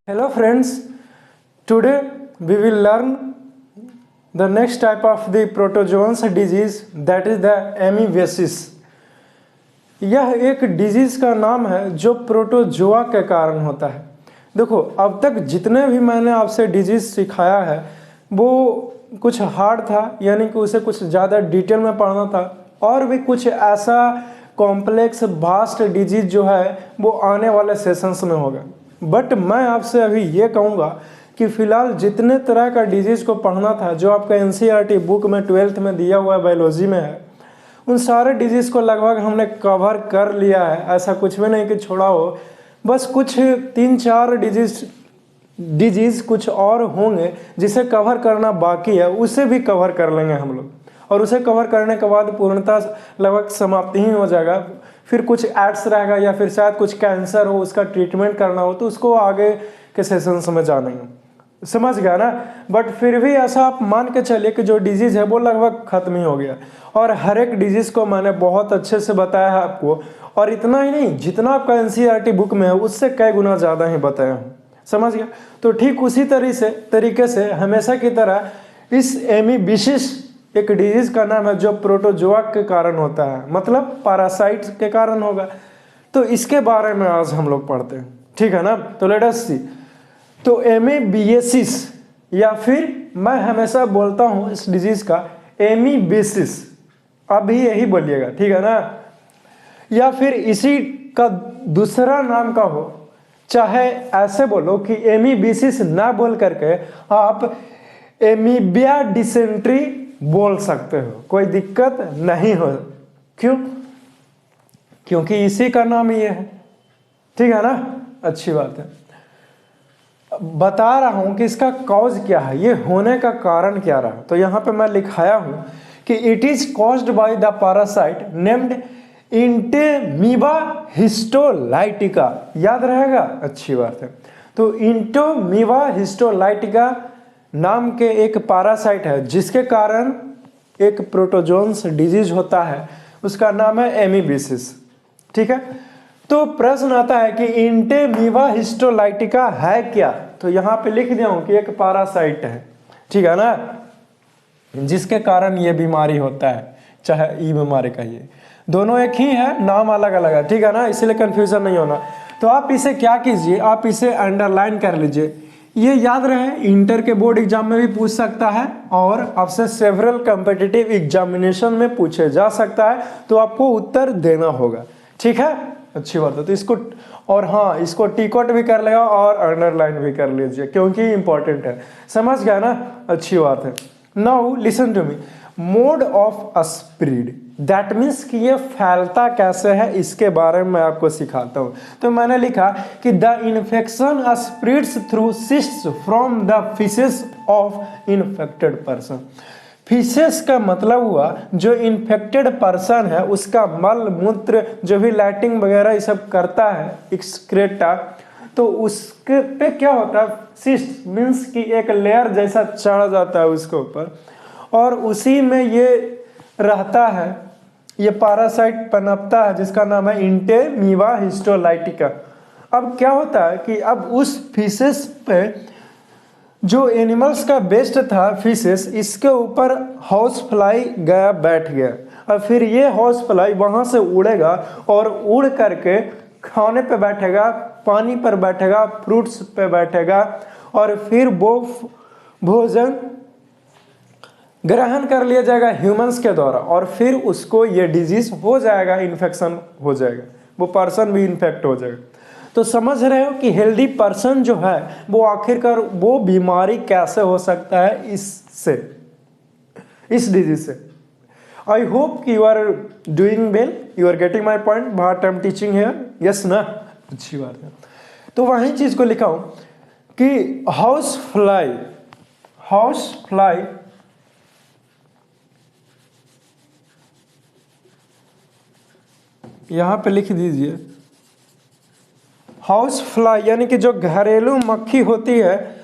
Hello friends, today we will learn the next type of the protozoans disease, that is the एमीबेसिस। यह एक disease का नाम है जो प्रोटोजोआ के कारण होता है। देखो, अब तक जितने भी मैंने आपसे डिजीज़ सिखाया है वो कुछ हार्ड था, यानी कि उसे कुछ ज़्यादा डिटेल में पढ़ना था, और भी कुछ ऐसा कॉम्प्लेक्स वास्ट डिजीज़ जो है वो आने वाले सेशंस में होगा। बट मैं आपसे अभी ये कहूँगा कि फ़िलहाल जितने तरह का डिजीज़ को पढ़ना था जो आपका एनसीईआरटी बुक में 12th में दिया हुआ बायोलॉजी में है, उन सारे डिजीज़ को लगभग हमने कवर कर लिया है। ऐसा कुछ भी नहीं कि छोड़ा हो, बस कुछ 3-4 डिजीज़ कुछ और होंगे जिसे कवर करना बाकी है, उसे भी कवर कर लेंगे हम लोग, और उसे कवर करने के बाद पूर्णतः लगभग समाप्ति ही हो जाएगा। फिर कुछ एड्स रहेगा या फिर शायद कुछ कैंसर हो, उसका ट्रीटमेंट करना हो तो उसको आगे के सेशंस में जानेंगे, समझ गया ना। बट फिर भी ऐसा आप मान के चलिए कि जो डिजीज़ है वो लगभग ख़त्म ही हो गया, और हर एक डिजीज़ को मैंने बहुत अच्छे से बताया है आपको। और इतना ही नहीं, जितना आपका एनसीईआरटी बुक में है उससे कई गुना ज़्यादा ही बताया हूँ, समझ गया। तो ठीक उसी तरीके से हमेशा की तरह इस एमीबेसिस एक डिजीज़ का नाम है जो प्रोटोजोआ के कारण होता है, मतलब पैरासाइट के कारण होगा। तो इसके बारे में आज हम लोग पढ़ते हैं, ठीक है ना। तो लेट अस सी। तो एमीबेसिस, या फिर मैं हमेशा बोलता हूँ इस डिजीज़ का एमीबेसिस, अभी यही बोलिएगा, ठीक है ना। या फिर इसी का दूसरा नाम का हो, चाहे ऐसे बोलो कि एमीबेसिस ना बोल करके आप एमीबिया डिसेंट्री बोल सकते हो, कोई दिक्कत नहीं हो। क्यों? क्योंकि इसी का नाम ये है, ठीक है ना। अच्छी बात है। बता रहा हूं कि इसका कॉज क्या है, ये होने का कारण क्या रहा। तो यहां पे मैं लिखाया हूं कि it is caused by the parasite named entamoeba histolytica. याद रहेगा, अच्छी बात है। तो इंटेमीबा हिस्टोलाइटिका नाम के एक पैरासाइट है जिसके कारण एक प्रोटोजोन्स डिजीज होता है, उसका नाम है एमीबेसिस, ठीक है। तो प्रश्न आता है कि इंटेमीबा हिस्टोलाइटिका है क्या। तो यहाँ पे लिख दिया हूं कि एक पैरासाइट है, ठीक है ना, जिसके कारण ये बीमारी होता है, चाहे ई बीमारी कहिए, दोनों एक ही है, नाम अलग अलग है, ठीक है ना, इसलिए कंफ्यूजन नहीं होना। तो आप इसे क्या कीजिए, आप इसे अंडरलाइन कर लीजिए। ये याद रहे, इंटर के बोर्ड एग्जाम में भी पूछ सकता है और आपसे सेवरल कॉम्पिटिटिव एग्जामिनेशन में पूछे जा सकता है, तो आपको उत्तर देना होगा, ठीक है। अच्छी बात है। तो इसको, और हाँ, इसको टिकट भी कर लेगा और अंडरलाइन भी कर लीजिए क्योंकि इंपॉर्टेंट है, समझ गया ना। अच्छी बात है। Now listen to me, mode of spread, that means कि ये फैलता कैसे है, इसके बारे में मैं आपको सिखाता हूं। तो मैंने लिखा कि the infection spreads through cysts from the faeces of infected person. Faeces का मतलब हुआ जो इन्फेक्टेड पर्सन है उसका मल मूत्र, जो भी लैटिंग वगैरह ये सब करता है, एक्सक्रेटा, तो उसके पे क्या होता है, सिस्ट मीन्स कि एक लेयर जैसा चढ़ जाता है उसके ऊपर, और उसी में ये रहता है, ये पैरासाइट पनपता है जिसका नाम है इंटेमीबा हिस्टोलाइटिका। अब क्या होता है कि अब उस फीसेस पे जो एनिमल्स का बेस्ट था फीसेस, इसके ऊपर हाउस फ्लाई गया, बैठ गया, और फिर ये हाउस फ्लाई वहां से उड़ेगा और उड़ करके खाने पे बैठेगा, पानी पर बैठेगा, फ्रूट्स पे बैठेगा, और फिर वो भोजन ग्रहण कर लिया जाएगा ह्यूमंस के द्वारा, और फिर उसको ये डिजीज हो जाएगा, इन्फेक्शन हो जाएगा, वो पर्सन भी इन्फेक्ट हो जाएगा। तो समझ रहे हो कि हेल्दी पर्सन जो है वो आखिरकार वो बीमारी कैसे हो सकता है इससे, इस डिजीज से। I hope you are doing well, you are getting my point, what I am teaching here, yes ना। अच्छी बात है। तो वही चीज को लिखा हूं कि हाउस फ्लाई यहां पे लिख दीजिए, हाउस फ्लाई यानी कि जो घरेलू मक्खी होती है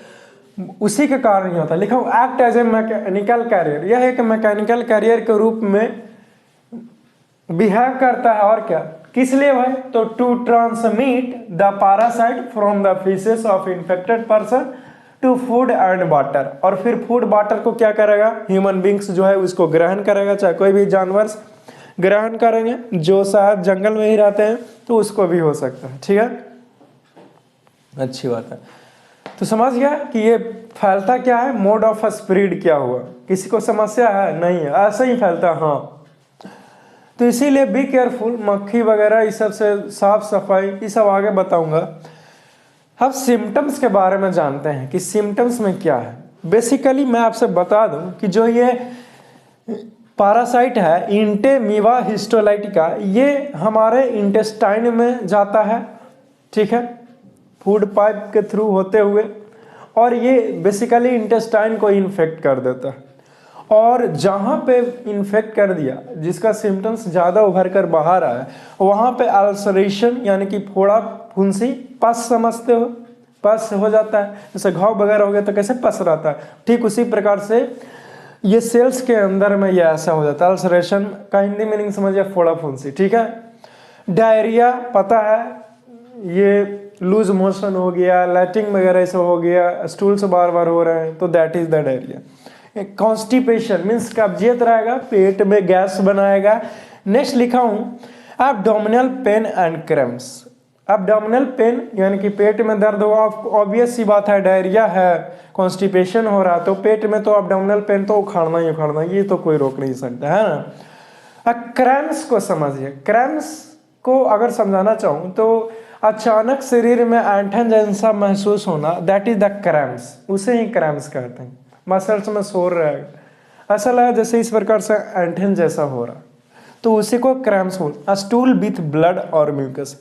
उसी के कारण ही होता है। लिखा act as a mechanical carrier, यह एक मैकेनिकल कैरियर के रूप में बिहेव करता है, और क्या किस लिए भाई? तो to transmit the parasite from the faeces of infected person to food and water, और फिर फूड वाटर को क्या करेगा? ह्यूमन बींग्स जो है उसको ग्रहण करेगा, चाहे कोई भी जानवर ग्रहण करेंगे, जो शायद जंगल में ही रहते हैं तो उसको भी हो सकता है। ठीक है, अच्छी बात है। तो समझ गया कि ये फैलता क्या है, मोड ऑफ स्प्रेड क्या हुआ? किसी को समस्या है? नहीं है, ऐसे ही फैलता है। हाँ, तो इसीलिए बी केयरफुल, मक्खी वगैरह इस सब से साफ सफाई, ये सब आगे बताऊंगा। अब सिम्टम्स के बारे में जानते हैं कि सिम्टम्स में क्या है। बेसिकली मैं आपसे बता दूं कि जो ये पैरासाइट है इंटेमीवा हिस्टोलाइटिका, ये हमारे इंटेस्टाइन में जाता है, ठीक है, फूड पाइप के थ्रू होते हुए, और ये बेसिकली इंटेस्टाइन को इन्फेक्ट कर देता है। और जहाँ पे इन्फेक्ट कर दिया, जिसका सिम्टम्स ज़्यादा उभर कर बाहर आया, वहाँ पे अल्सरेशन यानी कि फोड़ा फुंसी, पस समझते हो, पस हो जाता है, जैसे घाव वगैरह हो गया तो कैसे पस रहता है, ठीक उसी प्रकार से ये सेल्स के अंदर में ये ऐसा हो जाता है। अल्सरेशन का हिंदी मीनिंग समझिए फोड़ा फुंसी, ठीक है। डायरिया पता है, ये लूज मोशन हो गया, लैटिंग वगैरह सब हो गया, स्टूल से बार बार हो रहे हैं, तो that is the diarrhoea. Constipation means कब्जियत रहेगा, पेट में गैस बनाएगा। नेक्स्ट लिखा हूँ abdominal pain and cramps. Abdominal pain यानी कि पेट में दर्द हुआ, ऑब्वियस सी बात है, डायरिया है, कॉन्स्टिपेशन हो रहा, तो पेट में तो एब्डोमिनल पेन तो उखाड़ना ही उखाड़ना, ये तो कोई रोक नहीं सकता है ना। क्रैम्प्स को समझिए, क्रैम्प्स को अगर समझाना चाहूँ तो अचानक शरीर में ऐंठन जैसा महसूस होना, दैट इज द क्रैम्प्स, उसे ही क्रैम्प्स कहते हैं। मसल्स में शोर रहेगा, ऐसा लगा जैसे इस प्रकार से ऐंठन जैसा हो रहा, तो उसी को क्रैम्प्स बोलते। स्टूल विथ ब्लड और म्यूकस,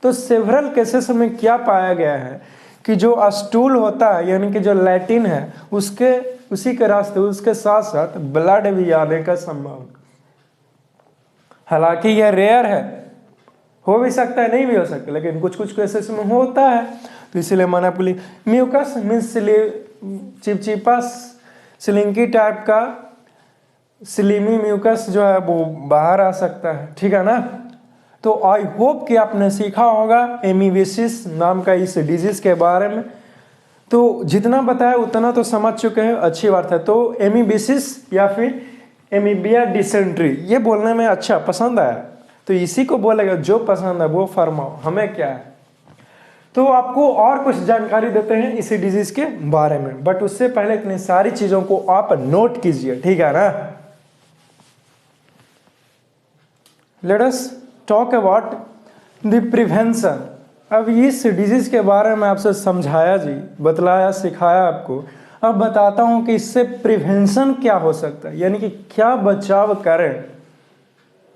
तो सेवरल केसेस में क्या पाया गया है कि जो स्टूल होता है यानी कि जो लैटिन है, उसके उसी के रास्ते उसके साथ साथ ब्लड भी आने का संभावना। हालांकि यह रेयर है, हो भी सकता है, नहीं भी हो सकता, लेकिन कुछ कुछ केसेस में होता है, तो इसीलिए मना पुली। म्यूकस मीन्स चिपचिपा सिलिंकी टाइप का स्लिमी म्यूकस जो है वो बाहर आ सकता है, ठीक है ना। तो आई होप कि आपने सीखा होगा एमीवेसिस नाम का इस डिजीज के बारे में। तो जितना बताया उतना तो समझ चुके हैं, अच्छी बात है। तो एमीवेसिस या फिर एमीबिया डिसेंट्री, ये बोलने में अच्छा पसंद आया, तो इसी को बोलेगा, जो पसंद है वो फरमाओ, हमें क्या है। तो आपको और कुछ जानकारी देते हैं इसी डिजीज के बारे में, बट उससे पहले इतनी सारी चीजों को आप नोट कीजिए, ठीक है ना। Let us talk about the prevention. अब इस डिजीज के बारे में आपसे समझाया जी, बतलाया, सिखाया आपको। अब बताता हूं कि इससे प्रिवेंशन क्या हो सकता है, यानी कि क्या बचाव करें,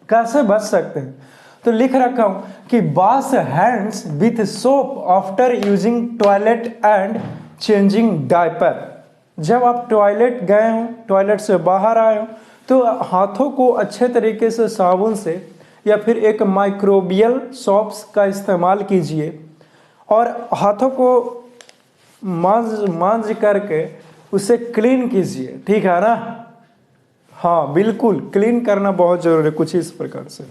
कैसे बच सकते हैं। तो लिख रखा हूं कि wash hands with soap after using toilet and changing diaper. जब आप टॉयलेट गए हो, टॉयलेट से बाहर आए हो, तो हाथों को अच्छे तरीके से साबुन से या फिर एक माइक्रोबियल सोप्स का इस्तेमाल कीजिए, और हाथों को मांज करके उसे क्लीन कीजिए, ठीक है ना। हाँ बिल्कुल, क्लीन करना बहुत जरूरी है, कुछ इस प्रकार से,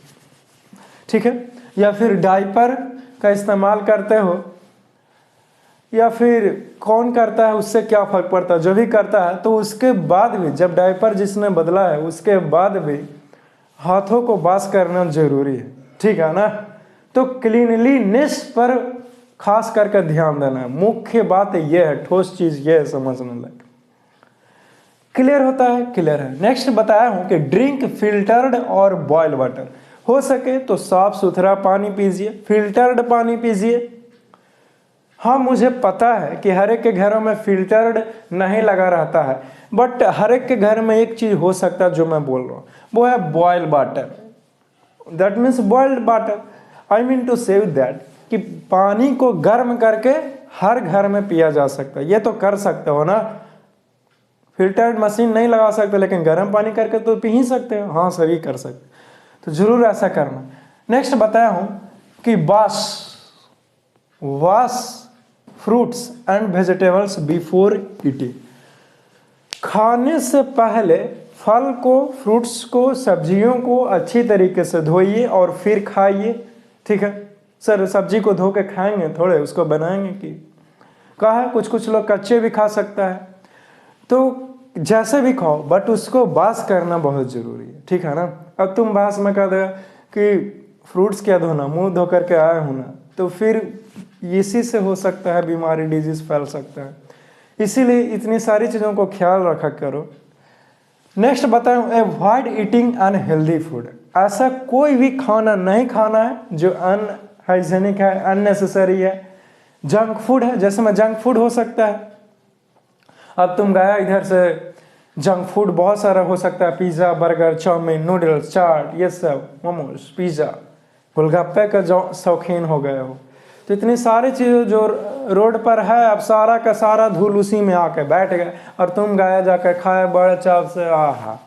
ठीक है। या फिर डायपर का इस्तेमाल करते हो, या फिर कौन करता है उससे क्या फर्क पड़ता है, जो भी करता है, तो उसके बाद भी, जब डायपर जिसने बदला है उसके बाद भी हाथों को वॉश करना जरूरी है, ठीक है ना। तो क्लीनलीनेस पर खास करके ध्यान देना है, मुख्य बात यह है, ठोस चीज यह है समझने लगे। क्लियर होता है? क्लियर है। नेक्स्ट बताया हूं कि ड्रिंक फिल्टर्ड और बॉयल वाटर, हो सके तो साफ सुथरा पानी पीजिए, फिल्टर्ड पानी पीजिए। हाँ मुझे पता है कि हर एक के घरों में फिल्टर्ड नहीं लगा रहता है, बट हर एक के घर में एक चीज हो सकता है जो मैं बोल रहा हूँ, वो है boil water. That means boiled water, I mean to save that, कि पानी को गर्म करके हर घर में पिया जा सकता है। ये तो कर सकते हो ना, फिल्टर्ड मशीन नहीं लगा सकते, लेकिन गर्म पानी करके तो पी ही सकते हो। हाँ सर, ये कर सकते, तो जरूर ऐसा करना। नेक्स्ट बताया हूं कि wash fruits and vegetables before eating. खाने से पहले फल को, फ्रूट्स को, सब्जियों को अच्छी तरीके से धोइए और फिर खाइए, ठीक है सर, सब्जी को धो के खाएंगे थोड़े, उसको बनाएंगे कि कहा है कुछ लोग कच्चे भी खा सकता है, तो जैसे भी खाओ बट उसको बास करना बहुत ज़रूरी है, ठीक है ना। अब तुम बास में कह दो कि फ्रूट्स क्या धोना, मुंह धो करके आया हूँ ना, तो फिर इसी से हो सकता है बीमारी, डिजीज फैल सकता है। इसीलिए इतनी सारी चीज़ों को ख्याल रखा करो। नेक्स्ट बताऊँ, अवॉइड ईटिंग अनहेल्दी फूड। ऐसा कोई भी खाना नहीं खाना है जो अनहाइजेनिक है, अननेसेसरी है, जंक फूड है। जैसे में जंक फूड हो सकता है, अब तुम गया इधर से, जंक फूड बहुत सारा हो सकता है, पिज़्ज़ा, बर्गर, चाउमीन, नूडल्स, चाट, ये सब, मोमोज, पिज़्ज़ा, गोलगप्पे का जो शौकीन हो गए हो, तो इतनी सारी चीज़ें जो रोड पर है, अब सारा का सारा धूल उसी में आके बैठ गए और तुम गए जाकर खाए बड़े चाव से, आहा।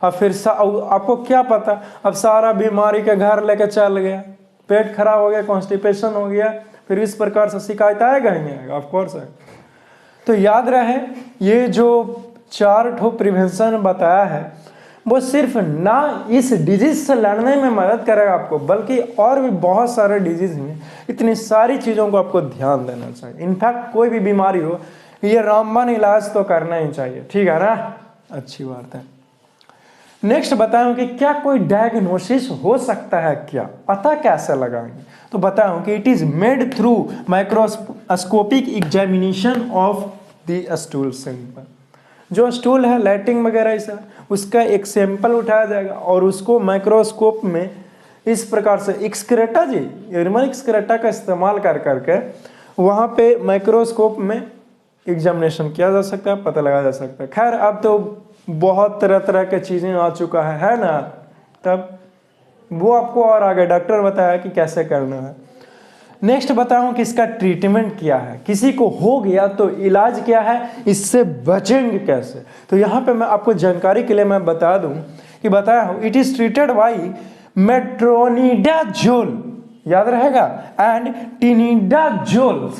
अब फिर आपको क्या पता, अब सारा बीमारी के घर लेके चल गया, पेट खराब हो गया, कॉन्स्टिपेशन हो गया, फिर इस प्रकार से शिकायत आएगा ही नहीं, ऑफ कोर्स है। तो याद रहे, ये जो 4 ठो प्रिवेंशन बताया है वो सिर्फ ना इस डिजीज से लड़ने में मदद करेगा आपको, बल्कि और भी बहुत सारे डिजीज में इतनी सारी चीज़ों को आपको ध्यान देना चाहिए। इनफैक्ट कोई भी बीमारी हो, ये रामबाण इलाज तो करना ही चाहिए, ठीक है ना, अच्छी बात है। नेक्स्ट बताऊं कि क्या कोई डायग्नोसिस हो सकता है, क्या पता कैसे लगाएंगे, तो बताऊं कि it is made through microscopic examination of the stool sample. जो स्टूल है, लैट्रिन वगैरह ऐसा, उसका एक सैंपल उठाया जाएगा और उसको माइक्रोस्कोप में इस प्रकार से एक्सक्रेटा जी, ह्यूमन एक्सक्रेटा का इस्तेमाल कर करके वहाँ पे माइक्रोस्कोप में एग्जामिनेशन किया जा सकता है, पता लगाया जा सकता है। खैर अब तो बहुत तरह तरह के चीज़ें आ चुका है ना, तब वो आपको और आगे डॉक्टर बताया कि कैसे करना है। नेक्स्ट बताऊं कि इसका ट्रीटमेंट क्या है, किसी को हो गया तो इलाज क्या है, इससे बचेंगे कैसे। तो यहाँ पे मैं आपको जानकारी के लिए मैं बता दूं कि बताया हूँ, it is treated by metronidazole, याद रहेगा, एंड टिनिडाजोल।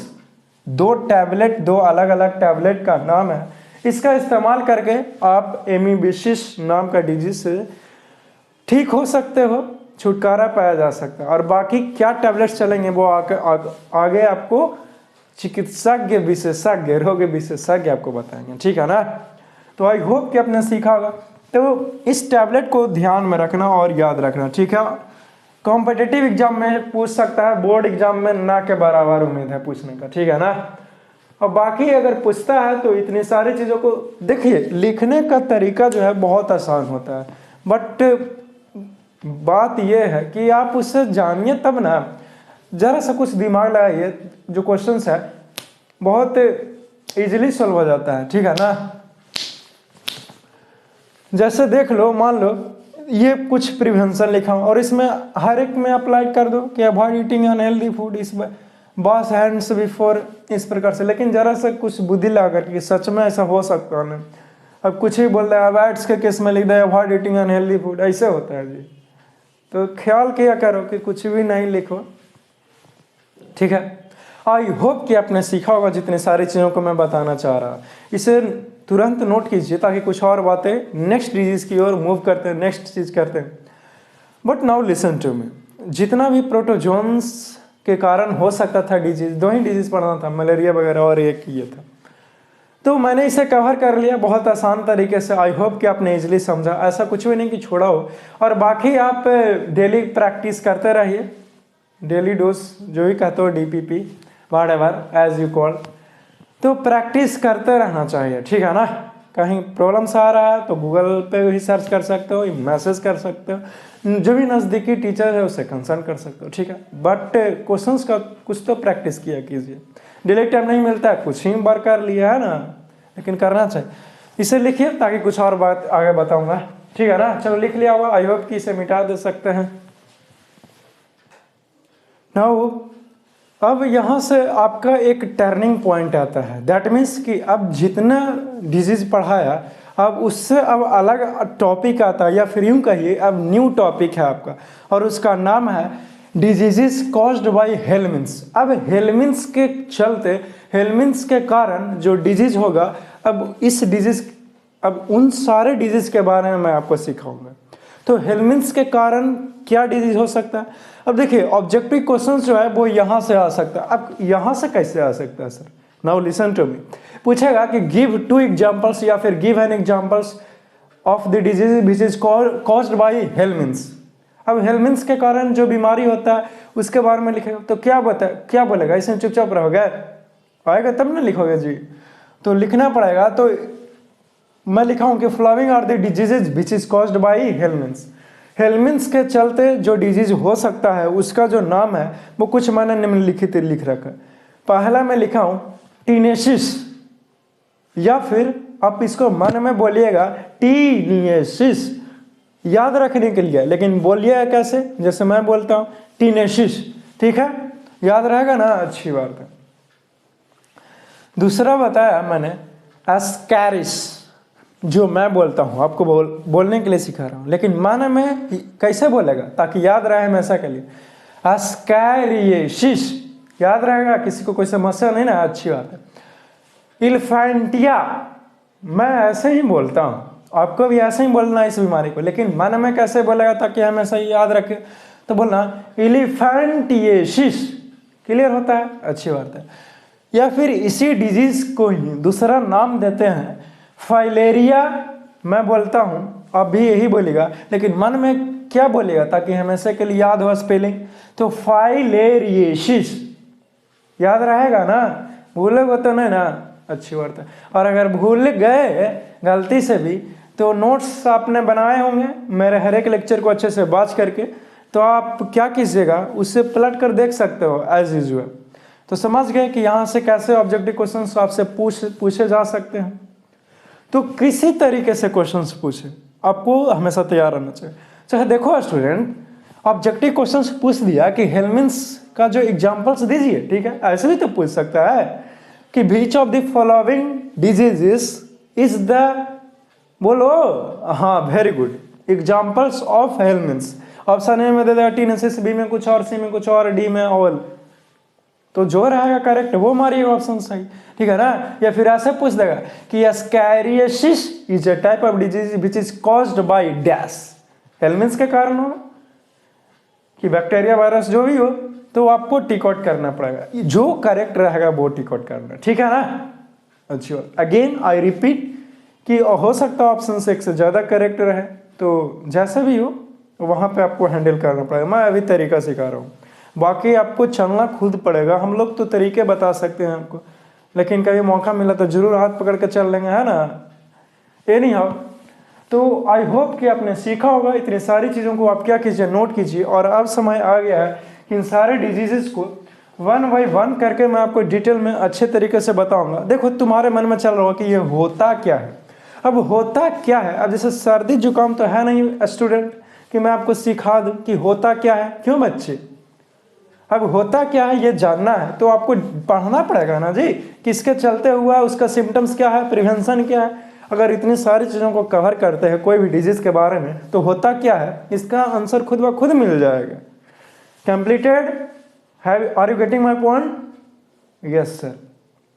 2 टैबलेट, 2 अलग अलग टैबलेट का नाम है। इसका इस्तेमाल करके आप एमीबियासिस नाम का डिजीज से ठीक हो सकते हो, छुटकारा पाया जा सकता है। और बाकी क्या टैबलेट्स चलेंगे वो आगे आपको चिकित्सज्ञ, विशेषज्ञ, रोग विशेषज्ञ आपको बताएंगे, ठीक है ना। तो आई होप कि आपने सीखा होगा। तो इस टैबलेट को ध्यान में रखना और याद रखना, ठीक है। कॉम्पिटिटिव एग्जाम में पूछ सकता है, बोर्ड एग्जाम में ना के बराबर उम्मीद है पूछने का, ठीक है ना। और बाकी अगर पूछता है तो इतनी सारी चीज़ों को देखिए, लिखने का तरीका जो है बहुत आसान होता है, बट बात यह है कि आप उससे जानिए तब ना, जरा सा कुछ दिमाग लगाइए, जो क्वेश्चंस है बहुत इजीली सॉल्व हो जाता है, ठीक है ना। जैसे देख लो, मान लो ये कुछ प्रिवेंशन लिखा हो और इसमें हर एक में अप्लाई कर दो कि अवॉइड ईटिंग अनहेल्दी फूड, इसमें वॉश हैंड्स बिफोर, इस प्रकार से। लेकिन जरा सा कुछ बुद्धि लगा करके, सच में ऐसा हो सकता है ना। अब कुछ ही बोल रहा है, अवॉइड्स के केस में लिख दे अवॉइड ईटिंग अनहेल्दी फूड, ऐसे होता है जी। तो ख्याल किया करो कि कुछ भी नहीं लिखो, ठीक है। आई होप कि आपने सीखा होगा जितनी सारी चीज़ों को मैं बताना चाह रहा। इसे तुरंत नोट कीजिए ताकि कुछ और बातें नेक्स्ट डिजीज की ओर मूव करते हैं, नेक्स्ट चीज़ करते हैं। But now listen to me, जितना भी प्रोटोजोन्स के कारण हो सकता था डिजीज, 2 ही डिजीज पढ़ना था, मलेरिया वगैरह और एक ये था, तो मैंने इसे कवर कर लिया बहुत आसान तरीके से। आई होप कि आपने इजीली समझा, ऐसा कुछ भी नहीं कि छोड़ा हो। और बाकी आप डेली प्रैक्टिस करते रहिए, डेली डोज जो भी कहते हो, DPP whatever as you call, तो प्रैक्टिस करते रहना चाहिए, ठीक है ना। कहीं प्रॉब्लम्स आ रहा है तो गूगल पे भी सर्च कर सकते हो, मैसेज कर सकते हो, जो भी नज़दीकी टीचर है उससे कंसल्ट कर सकते हो, ठीक है। बट क्वेश्चंस का कुछ तो प्रैक्टिस किया कीजिए। डेली टाइम नहीं मिलता है, कुछ ही बार कर लिया है ना, लेकिन करना चाहिए। इसे लिखिए ताकि कुछ और बात आगे बताऊंगा, ठीक है ना। चलो लिख लिया होगा, आई होप कि इसे मिटा दे सकते हैं। नाउ अब यहाँ से आपका एक टर्निंग पॉइंट आता है, दैट मीन्स कि अब जितना डिजीज पढ़ाया अब उससे अब अलग टॉपिक आता है, या फिर यूँ कहिए अब न्यू टॉपिक है आपका, और उसका नाम है डिजीजेस कॉज्ड बाय हेलमिंथ्स। अब हेलमिंथ्स के चलते, हेलमिंथ्स के कारण जो डिजीज होगा, अब इस डिजीज, अब उन सारे डिजीज के बारे में मैं आपको सिखाऊंगा। तो हेलमिंथ्स के कारण क्या डिजीज हो सकता है? अब देखिए ऑब्जेक्टिव क्वेश्चन जो है वो यहाँ से आ सकता है। अब यहाँ से कैसे आ सकता है sir? Now listen to me. पूछेगा कि गिव 2 एग्जांपल्स या फिर give an examples of the disease which is caused by helminths. अब हेलमिंथ्स के कारण जो बीमारी होता है उसके बारे में लिखेगा, तो क्या बोलेगा? इसमें चुपचाप रहोगे, आएगा तब ना लिखोगे जी, तो लिखना पड़ेगा। तो मैं लिखा हूं कि following are the diseases which is caused by helminths. Helminths के चलते जो डिजीज हो सकता है उसका जो नाम है वो कुछ मैंने निम्नलिखित लिख रखा है। पहला मैं लिखा हूं टीनेसिस, या फिर आप इसको मन में बोलिएगा टीनियसिस, याद रखने के लिए, लेकिन बोलिएगा कैसे? जैसे मैं बोलता हूं टीनेसिस, ठीक है, याद रहेगा ना, अच्छी बात है। दूसरा बताया मैंने एस्कैरिस, जो मैं बोलता हूं, आपको बोलने के लिए सिखा रहा हूं, लेकिन माना में कैसे बोलेगा ताकि याद रहे हमेशा के लिए। एस्कैरियसिस याद रहेगा, किसी को कोई समस्या नहीं ना, अच्छी बात है। इल्फेंटिया, मैं ऐसे ही बोलता हूं, आपको भी ऐसे ही बोलना है इस बीमारी को, लेकिन मन में कैसे बोलेगा ताकि हमेशा ही याद रखे, तो बोलना इलिफेंटिएसिस। क्लियर होता है, अच्छी बात है। या फिर इसी डिजीज को ही दूसरा नाम देते हैं फाइलेरिया, मैं बोलता हूं, आप भी यही बोलेगा, लेकिन मन में क्या बोलेगा ताकि हमेशा के लिए याद हो स्पेलिंग, तो फाइलेरिएसिस, याद रहेगा ना, भूलोगे तो नहीं ना, अच्छी बात है। और अगर भूल गए गलती से भी तो नोट्स आपने बनाए होंगे मेरे हर एक लेक्चर को अच्छे से बात करके, तो आप क्या कीजिएगा उससे पलट कर देख सकते हो एज यूजुअल। तो समझ गए कि यहाँ से कैसे ऑब्जेक्टिव क्वेश्चंस आपसे पूछे जा सकते हैं। तो किसी तरीके से क्वेश्चंस पूछे, आपको हमेशा तैयार रहना चाहिए। चाहे देखो स्टूडेंट, ऑब्जेक्टिव क्वेश्चंस पूछ दिया कि हेलमिंथ्स का जो एग्जांपल्स दीजिए, ठीक है, ऐसे भी तो पूछ सकता है कि which of the following diseases is the, बोलो, हाँ very good, examples of helminths. Option A में दे देगा टीनेसिस, बी में कुछ और, सी में कुछ और, डी में ऑल, तो जो रहेगा करेक्ट वो मारिएगा ऑप्शन सही, ठीक है ना। या फिर ऐसे पूछ देगा कि ascariasis is a type of disease which is caused by dash, helminths के कारण होगा कि बैक्टीरिया वायरस जो भी हो, तो आपको टिक आउट करना पड़ेगा, जो करेक्ट रहेगा वो टिक आउट करना, ठीक है ना। अच्छा, अगेन आई रिपीट कि हो सकता है ऑप्शन से एक से ज़्यादा करेक्ट रहे, तो जैसे भी हो वहाँ पे आपको हैंडल करना पड़ेगा। मैं अभी तरीका सिखा रहा हूँ, बाकी आपको चलना खुद पड़ेगा। हम लोग तो तरीके बता सकते हैं आपको, लेकिन कभी मौका मिला तो जरूर हाथ पकड़ के चल लेंगे, है ना। एनी हाउ, तो आई होप कि आपने सीखा होगा। इतनी सारी चीज़ों को आप क्या कीजिए, नोट कीजिए। और अब समय आ गया है कि इन सारे डिजीजेस को 1 बाय 1 करके मैं आपको डिटेल में अच्छे तरीके से बताऊंगा। देखो तुम्हारे मन में चल रहा होगा कि ये होता क्या है। अब होता क्या है, अब जैसे सर्दी जुकाम तो है नहीं स्टूडेंट कि मैं आपको सिखा दूं कि होता क्या है, क्यों बच्चे। अब होता क्या है ये जानना है तो आपको पढ़ना पड़ेगा ना जी, किसके चलते हुआ, उसका सिम्टम्स क्या है, प्रिवेंशन क्या है। अगर इतनी सारी चीज़ों को कवर करते हैं कोई भी डिजीज के बारे में, तो होता क्या है इसका आंसर खुद ब खुद मिल जाएगा। Completed, are you getting my point? Yes sir.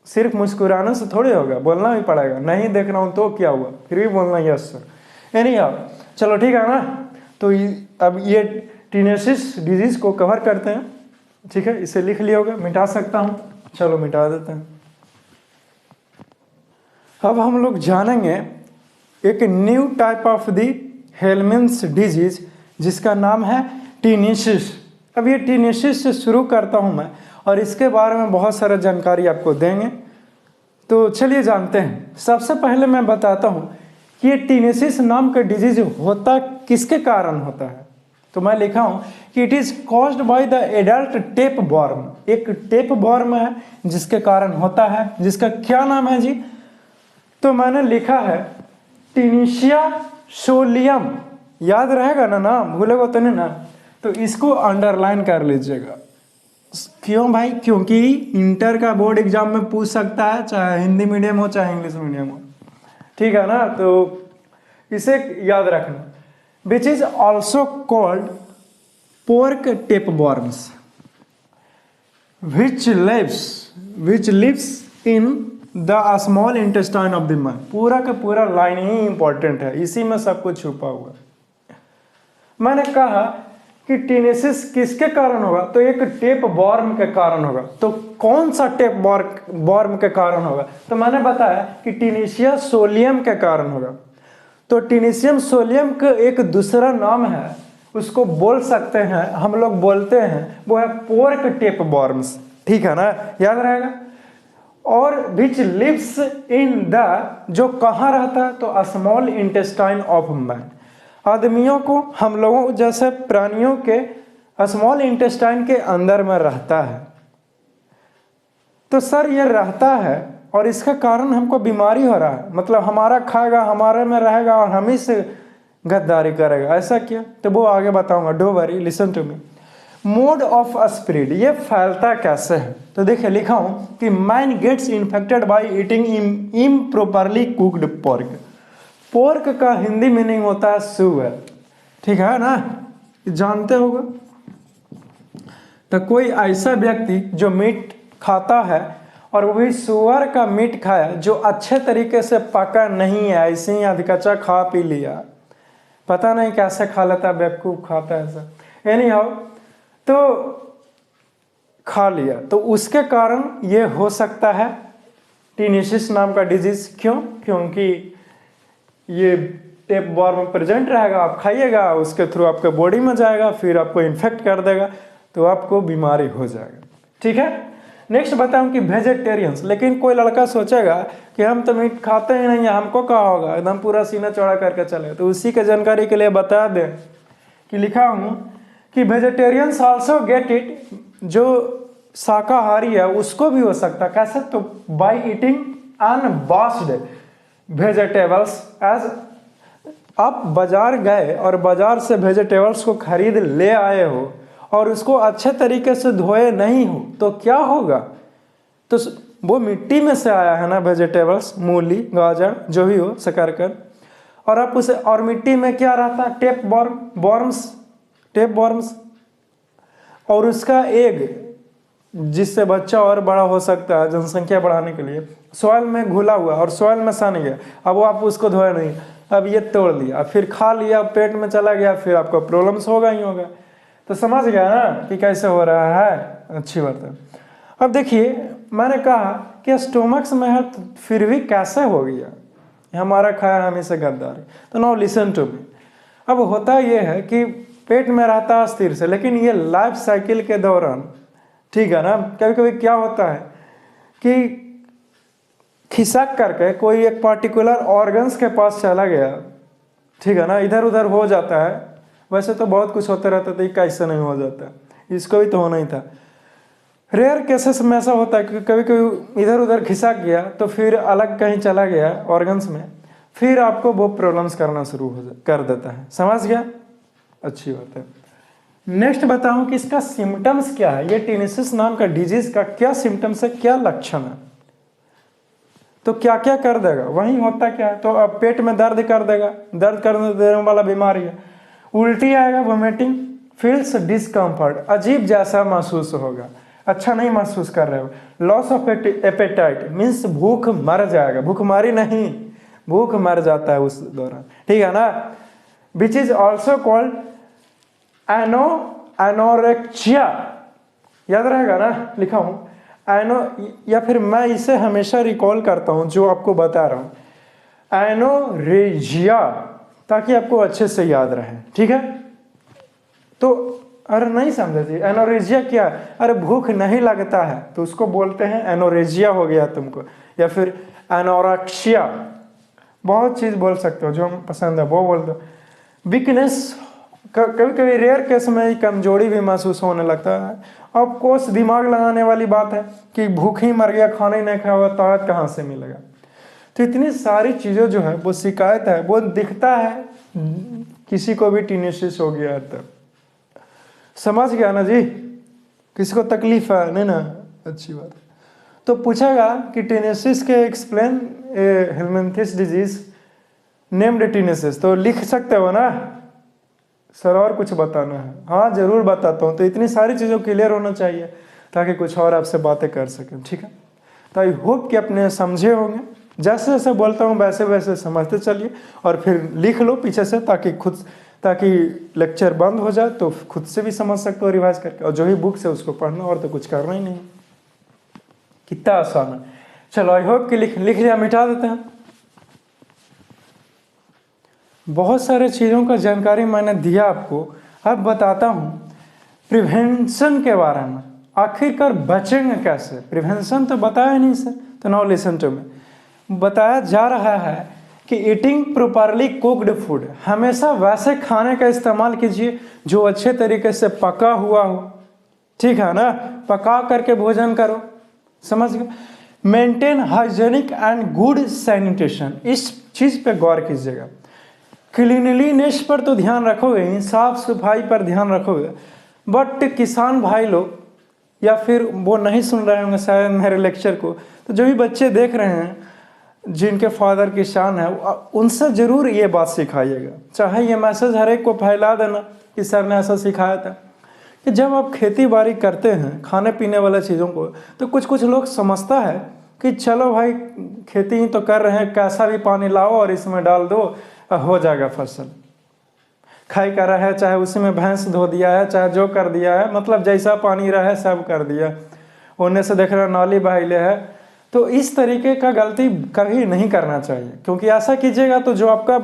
सिर्फ मुस्कुराने से थोड़ी होगा, बोलना भी पड़ेगा। नहीं देख रहा हूँ तो क्या हुआ, फिर भी बोलना यस सर। एनी हाउ, चलो ठीक है ना। तो अब ये टीनेसिस डिजीज को कवर करते हैं, ठीक है। इसे लिख लिया होगा, मिटा सकता हूँ, चलो मिटा देते हैं। अब हम लोग जानेंगे एक new type of the helminths disease जिसका नाम है टीनेसिस। अब ये टीनेसिस से शुरू करता हूँ मैं, और इसके बारे में बहुत सारा जानकारी आपको देंगे। तो चलिए जानते हैं। सबसे पहले मैं बताता हूँ कि ये टीनेसिस नाम का डिजीज होता किसके कारण होता है। तो मैं लिखा हूँ कि it is caused by the adult tape warm. एक टेप वॉर्म है जिसके कारण होता है, जिसका क्या नाम है जी, तो मैंने लिखा है टीनेसिया सोलियम। याद रहेगा ना, नाम भूलेगा तो नहीं ना, तो इसको अंडरलाइन कर लीजिएगा। क्यों भाई? क्योंकि इंटर का बोर्ड एग्जाम में पूछ सकता है, चाहे हिंदी मीडियम हो चाहे इंग्लिश मीडियम हो, ठीक है ना। तो इसे याद रखना। Which is also called pork tapeworms which lives in the small intestine of the man. पूरा का पूरा लाइन ही इंपॉर्टेंट है, इसी में सब कुछ छुपा हुआ है। मैंने कहा कि टीनेसिस किसके कारण होगा, तो एक टेप वॉर्म के कारण होगा। तो कौन सा टेप वॉर्म के कारण होगा, तो मैंने बताया कि टीनेसिया सोलियम के कारण होगा। तो टीनेसियम सोलियम का एक दूसरा नाम है, उसको बोल सकते हैं, हम लोग बोलते हैं, वो है पोर्क टेप वॉर्म्स। ठीक है ना, याद रहेगा। और विच लिव्स इन द, जो कहाँ रहता है, तो स्मॉल इंटेस्टाइन ऑफ मैन। आदमियों को, हम लोगों जैसे प्राणियों के स्मॉल इंटेस्टाइन के अंदर में रहता है। तो सर ये रहता है और इसके कारण हमको बीमारी हो रहा है, मतलब हमारा खाएगा, हमारे में रहेगा और हम ही से गद्दारी करेगा, ऐसा क्यों, तो वो आगे बताऊंगा। Do worry, listen to me. Mode of spread, ये फैलता कैसे है, तो देखिए लिखा हूं कि man gets infected by eating improperly cooked pork. Pork का हिंदी मीनिंग होता है सुअर, ठीक है ना, जानते होगा। तो कोई ऐसा व्यक्ति जो मीट खाता है और वही सुअर का मीट खाया जो अच्छे तरीके से पका नहीं है, ऐसे ही अधकच्चा खा पी लिया, पता नहीं कैसे खा लेता, बेवकूफ खाता है ऐसा, एनी हाउ, तो खा लिया, तो उसके कारण ये हो सकता है टीनेसिस नाम का डिजीज। क्यों, क्योंकि ये टेप वॉर्म प्रेजेंट रहेगा, आप खाइएगा, उसके थ्रू आपके बॉडी में जाएगा, फिर आपको इन्फेक्ट कर देगा, तो आपको बीमारी हो जाएगा। ठीक है, नेक्स्ट बताऊं कि वेजिटेरियंस, लेकिन कोई लड़का सोचेगा कि हम तो मीट खाते ही नहीं है, हमको क्या होगा, एकदम पूरा सीना चौड़ा करके चले, तो उसी के जानकारी के लिए बता दें कि लिखा हूं कि वेजिटेरियंस आल्सो गेट इट, जो शाकाहारी है उसको भी हो सकता है, कैसे, तो by eating unwashed vegetables. As आप बाजार गए और बाजार से वेजिटेबल्स को खरीद ले आए हो और उसको अच्छे तरीके से धोए नहीं हो, तो क्या होगा, तो वो मिट्टी में से आया है ना वेजिटेबल्स, मूली, गाजर, जो भी हो, शकरकंद, और आप उसे, और मिट्टी में क्या रहता है, टेप वॉर्म्स, और उसका एग, जिससे बच्चा और बड़ा हो सकता है जनसंख्या बढ़ाने के लिए, सॉइल में घुला हुआ और सॉइल में सन गया, अब वो आप उसको धोए नहीं, अब ये तोड़ लिया, फिर खा लिया, पेट में चला गया, फिर आपको प्रॉब्लम्स होगा ही होगा। तो समझ गया ना कि कैसे हो रहा है, अच्छी बात है। अब देखिए, मैंने कहा कि स्टोमक्स में है तो फिर भी कैसे हो गया, हमारा खाया हम इसे गद्दारी। तो नाउ लिसन टू मी। अब होता यह है कि पेट में रहता है स्थिर से, लेकिन ये लाइफ साइकिल के दौरान, ठीक है ना, कभी कभी क्या होता है कि खिसक करके कोई एक पर्टिकुलर ऑर्गन्स के पास चला गया, ठीक है ना, इधर उधर हो जाता है। वैसे तो बहुत कुछ होता रहता था, कैसे नहीं हो जाता, इसको भी तो होना ही था। रेयर केसेस में ऐसा होता है कि कभी कभी इधर उधर खिसक गया तो फिर अलग कहीं चला गया ऑर्गन्स में, फिर आपको वो प्रॉब्लम्स करना शुरू कर देता है। समझ गया, अच्छी बात है। नेक्स्ट बताऊं कि इसका सिम्टम्स क्या है, ये टीनेसिस नाम का डिजीज का क्या सिम्टम्स है, क्या लक्षण है, तो क्या क्या कर देगा, वही होता क्या है, तो अब पेट में दर्द कर देगा, दर्द करने देने वाला बीमारी है, उल्टी आएगा, वोमिटिंग, फील्स डिस्कम्फर्ट, अजीब जैसा महसूस होगा, अच्छा नहीं महसूस कर रहे हो, लॉस ऑफ एपेटाइट मीन्स भूख मर जाएगा, भूखमारी नहीं, भूख मर जाता है उस दौरान, ठीक है ना, विच इज ऑल्सो कॉल्ड एनोरेक्सिया, याद रहेगा ना, लिखा हूं या फिर मैं इसे हमेशा रिकॉल करता हूं जो आपको बता रहा हूं, एनोरेजिया, ताकि आपको अच्छे से याद रहे, ठीक है। तो अरे नहीं समझे जी, एनोरेजिया क्या है, अरे भूख नहीं लगता है तो उसको बोलते हैं एनोरेजिया हो गया तुमको, या फिर एनोरेक्सिया, बहुत चीज बोल सकते हो, जो पसंद है वो बोल दो। वीकनेस, कभी कभी रेयर केस में कमजोरी भी महसूस होने लगता है। ऑफ कोर्स दिमाग लगाने वाली बात है कि भूख ही मर गया, खाना ही नहीं खाया हुआ, ताकत कहाँ से मिलेगा। तो इतनी सारी चीज़ें जो है वो शिकायत है, वो दिखता है किसी को भी टीनेसिस हो गया है तो। समझ गया ना जी, किसी को तकलीफ है नहीं ना, अच्छी बात है। तो पूछेगा कि टीनेसिस के एक्सप्लेन हेलमिंथिस डिजीज नेम्ड टीनेसिस, तो लिख सकते हो ना सर, और कुछ बताना है, हाँ जरूर बताता हूँ। तो इतनी सारी चीज़ों क्लियर होना चाहिए ताकि कुछ और आपसे बातें कर सकें, ठीक है। तो आई होप कि अपने समझे होंगे, जैसे जैसे बोलता हूँ वैसे वैसे समझते चलिए और फिर लिख लो पीछे से, ताकि खुद ताकि लेक्चर बंद हो जाए तो खुद से भी समझ सकते हो रिवाइज करके, और जो ही बुक से उसको पढ़ना, और तो कुछ करना ही नहीं। कितना आसान है। चलो आई होप कि लिख लिया, मिटा देते हैं। बहुत सारे चीज़ों का जानकारी मैंने दिया आपको। अब बताता हूँ प्रिवेंशन के बारे में, आखिरकार बचेंगे कैसे। प्रिवेंशन तो बताया नहीं सर, तो नाउ लिसन टू मी। बताया जा रहा है कि ईटिंग प्रॉपरली कुक्ड फूड, हमेशा वैसे खाने का इस्तेमाल कीजिए जो अच्छे तरीके से पका हुआ हो, ठीक है ना, पका करके भोजन करो, समझ गए। Maintain hygienic and good sanitation, इस चीज़ पे गौर कीजिएगा। क्लीनलीनेस पर तो ध्यान रखोगे ही, साफ सफाई पर ध्यान रखोगे, बट किसान भाई लोग या फिर वो नहीं सुन रहे होंगे शायद मेरे लेक्चर को, तो जो भी बच्चे देख रहे हैं जिनके फादर किसान है, उनसे ज़रूर ये बात सिखाइएगा। चाहे ये मैसेज हर एक को फैला देना कि सर ने ऐसा सिखाया था, कि जब आप खेती बाड़ी करते हैं खाने पीने वाले चीज़ों को, तो कुछ कुछ लोग समझता है कि चलो भाई खेती ही तो कर रहे हैं, कैसा भी पानी लाओ और इसमें डाल दो, हो जाएगा फसल। खाई कर रहा है, चाहे उसी में भैंस धो दिया है, चाहे जो कर दिया है, मतलब जैसा पानी रहा है सब कर दिया, उन्हें से देख रहा नाली बहाइले है। तो इस तरीके का गलती कभी नहीं करना चाहिए, क्योंकि ऐसा कीजिएगा तो जो आपका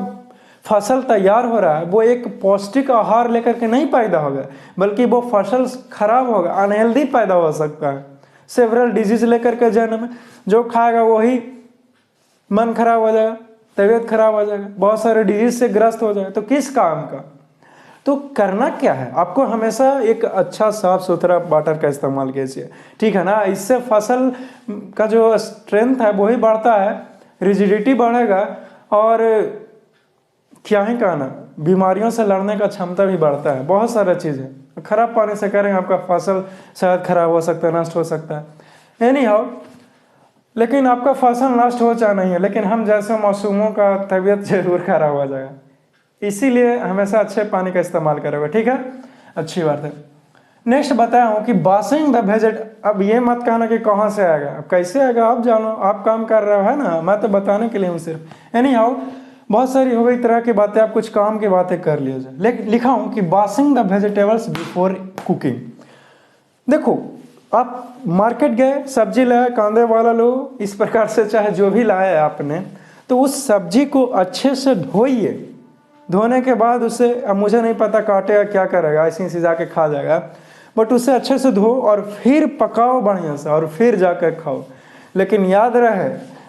फसल तैयार हो रहा है वो एक पौष्टिक आहार लेकर के नहीं पैदा होगा, बल्कि वो फसल खराब होगा, अनहेल्दी पैदा हो सकता है, सेवरल डिजीज लेकर के जन्म, जो खाएगा वही मन खराब हो जाएगा, तबीयत खराब हो जाएगा, बहुत सारे डिजीज से ग्रस्त हो जाएगा। तो किस काम का। तो करना क्या है आपको, हमेशा एक अच्छा साफ सुथरा वाटर का इस्तेमाल कीजिए, ठीक है ना। इससे फसल का जो स्ट्रेंथ है वही बढ़ता है, रिजिडिटी बढ़ेगा, और क्या ही कहना, बीमारियों से लड़ने का क्षमता भी बढ़ता है। बहुत सारी चीज़ें खराब पानी से करेंगे आपका फसल शायद खराब हो सकता है, नष्ट हो सकता है। एनी हाउ, लेकिन आपका फसल नष्ट हो चाहे नहीं है, लेकिन हम जैसे मासूमों का तबीयत जरूर खराब हो जाएगा। इसीलिए हमेशा अच्छे पानी का इस्तेमाल करोगे, ठीक है, अच्छी बात है। नेक्स्ट बताया हूँ कि वॉशिंग द वेजेट। अब ये मत कहना कि कहाँ से आएगा, अब कैसे आएगा आप जानो, आप काम कर रहे हो, है ना, मैं तो बताने के लिए हूँ सिर्फ। एनी हाउ, बहुत सारी हो गई तरह की बातें, आप कुछ काम की बातें कर लीजिए। लिखा हूँ कि washing the vegetables before cooking. देखो आप मार्केट गए, सब्जी लाए, कांदे वाला लो, इस प्रकार से चाहे जो भी लाया आपने, तो उस सब्जी को अच्छे से धोइए। धोने के बाद उसे, अब मुझे नहीं पता काटेगा क्या करेगा, ऐसे ही जाके खा जाएगा, बट उसे अच्छे से धो और फिर पकाओ बढ़िया से, और फिर जाकर खाओ। लेकिन याद रहे,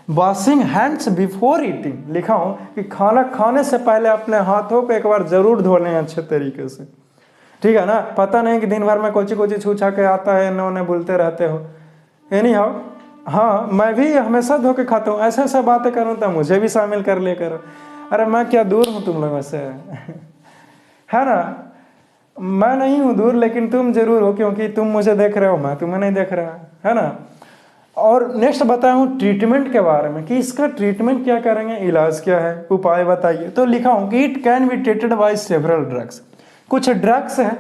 वॉशिंग हैंड्स बिफोर ईटिंग। लिखा हूँ कि खाना खाने से पहले अपने हाथों को एक बार जरूर धो लें अच्छे तरीके से, ठीक है ना। पता नहीं कि दिन भर में कोची कोची छू छा के आता है, इन्होंने बोलते रहते हो। एनी हाउ, हाँ मैं भी हमेशा धो के खाता हूँ, ऐसे ऐसे बातें करूँ तो मुझे भी शामिल कर लिया करो। अरे मैं क्या दूर हूँ तुम लोगों से, है ना, मैं नहीं हूँ दूर, लेकिन तुम जरूर हो, क्योंकि तुम मुझे देख रहे हो, मैं तुम्हें नहीं देख रहा, है ना। और नेक्स्ट बताया हूँ ट्रीटमेंट के बारे में, कि इसका ट्रीटमेंट क्या करेंगे, इलाज क्या है, उपाय बताइए। तो लिखा हूँ कि it can be treated by several drugs. कुछ ड्रग्स हैं,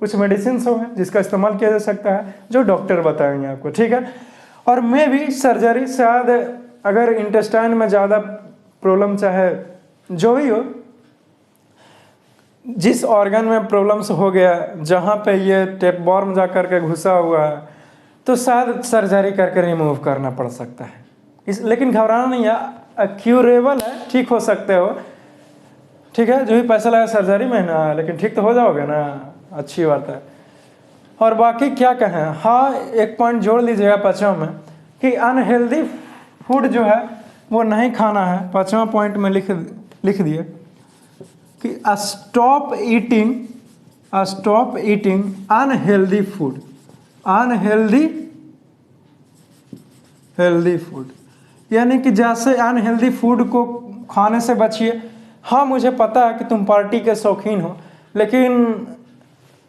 कुछ मेडिसिन हैं जिसका इस्तेमाल किया जा सकता है, जो डॉक्टर बताएंगे आपको, ठीक है। और मे भी सर्जरी, शायद अगर इंटेस्टाइन में ज़्यादा प्रॉब्लम, चाहे जो भी हो, जिस ऑर्गन में प्रॉब्लम्स हो गया, जहाँ पे ये टेपवॉर्म जा कर के घुसा हुआ है, तो शायद सर्जरी करके रिमूव करना पड़ सकता है। लेकिन घबराना नहीं है, क्यूरेबल है, ठीक हो सकते हो, ठीक है। जो भी पैसा लगा सर्जरी में ना, लेकिन ठीक तो हो जाओगे ना, अच्छी बात है। और बाकी क्या कहें, हाँ एक पॉइंट जोड़ लीजिएगा पाँचों में, कि अनहेल्दी फूड जो है वो नहीं खाना है। पाँचवा पॉइंट में लिख दिए कि stop eating unhealthy food, healthy food, यानी कि जैसे अनहेल्दी फूड को खाने से बचिए। हाँ मुझे पता है कि तुम पार्टी के शौकीन हो, लेकिन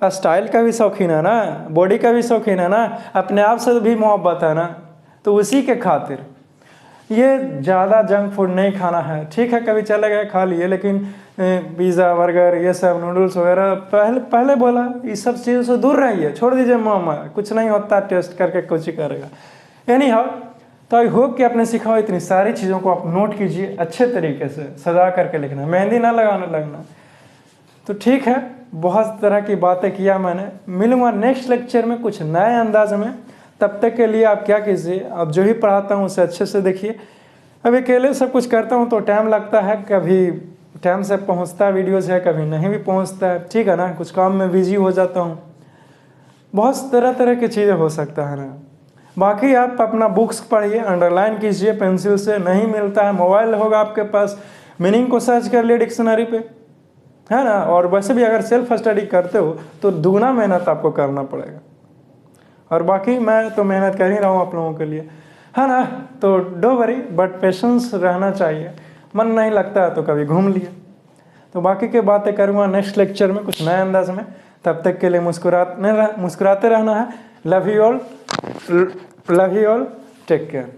स्टाइल का भी शौकीन है ना, बॉडी का भी शौकीन है ना, अपने आप से भी मोहब्बत है ना, तो उसी के खातिर ये ज़्यादा जंक फूड नहीं खाना है, ठीक है। कभी चले गए खा लिए, लेकिन पिज़्ज़ा बर्गर ये सब नूडल्स वगैरह पहले बोला, इस सब चीज़ों से दूर रहिए, छोड़ दीजिए मामा, कुछ नहीं होता, टेस्ट करके कुछ ही करेगा। एनी हाउ, तो आई होप कि आपने सीखा हो। इतनी सारी चीज़ों को आप नोट कीजिए, अच्छे तरीके से सजा करके लिखना, मेहंदी ना लगाने लगना, तो ठीक है, बहुत तरह की बातें किया मैंने। मिलूंगा नेक्स्ट लेक्चर में कुछ नए अंदाज में। तब तक के लिए आप क्या कीजिए, अब जो ही पढ़ाता हूँ उसे अच्छे से देखिए। अब अकेले सब कुछ करता हूँ तो टाइम लगता है, कभी टाइम से पहुँचता वीडियोज़ है, कभी नहीं भी पहुँचता है, ठीक है ना, कुछ काम में बिजी हो जाता हूँ, बहुत तरह तरह की चीज़ें हो सकता है ना। बाकी आप अपना बुक्स पढ़िए, अंडरलाइन कीजिए पेंसिल से, नहीं मिलता है मोबाइल होगा आपके पास, मीनिंग को सर्च कर लिए डिक्शनरी पे, है ना। और वैसे भी अगर सेल्फ स्टडी करते हो तो दुगना मेहनत आपको करना पड़ेगा। और बाकी मैं तो मेहनत कर ही रहा हूँ आप लोगों के लिए, है ना। तो डो वरी, बट पेशेंस रहना चाहिए। मन नहीं लगता है तो कभी घूम लिए। तो बाकी की बातें करूँगा नेक्स्ट लेक्चर में कुछ नए अंदाज में। तब तक के लिए मुस्कुराते रहना है। Love you all, take care.